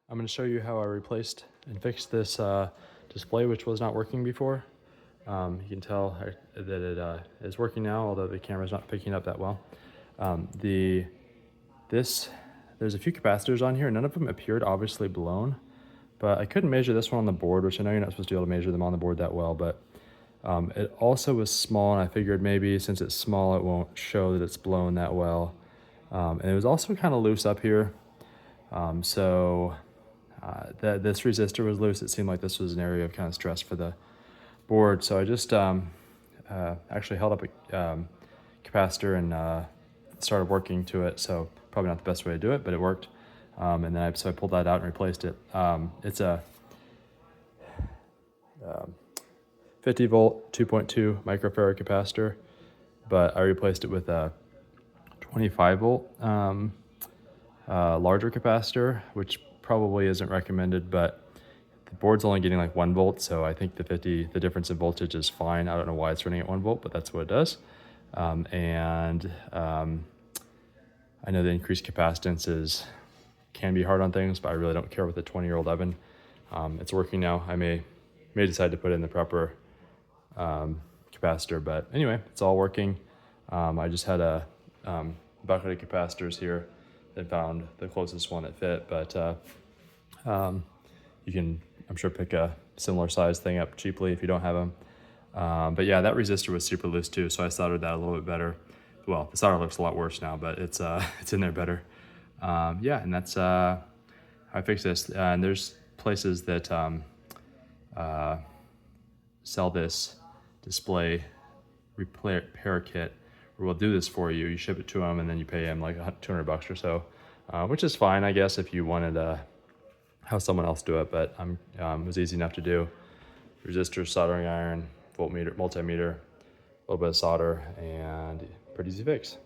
I'm going to show you how I replaced and fixed this display, which was not working before. You can tell that it is working now, although the camera's not picking up that well. There's a few capacitors on here. None of them appeared obviously blown, but I couldn't measure this one on the board, which I know you're not supposed to be able to measure them on the board that well, but it also was small, and I figured maybe since it's small, it won't show that it's blown that well. And it was also kind of loose up here. This resistor was loose. It seemed like this was an area of kind of stress for the board. So I just actually held up a capacitor and started working to it. So probably not the best way to do it, but it worked. And then so I pulled that out and replaced it. It's a 50 volt, 2.2 microfarad capacitor, but I replaced it with a 25 volt larger capacitor, which probably isn't recommended, but the board's only getting like 1 volt, so I think the difference in voltage is fine. I don't know why it's running at 1 volt, but that's what it does. I know the increased capacitance can be hard on things, but I really don't care with a 20-year-old oven. It's working now. I may decide to put in the proper capacitor, but anyway, it's all working. I just had a bucket of capacitors here and found the closest one that fit, but you can, I'm sure, pick a similar size thing up cheaply if you don't have them. But yeah, that resistor was super loose too, so I soldered that a little bit better. Well, the solder looks a lot worse now, but it's in there better. Yeah, and that's how I fixed this. And there's places that sell this display repair kit, where we'll do this for you. You ship it to them, and then you pay them like $200 or so, which is fine, I guess, if you wanted to have someone else do it. But it was easy enough to do. Resistor, soldering iron, voltmeter, multimeter, a little bit of solder, and pretty easy fix.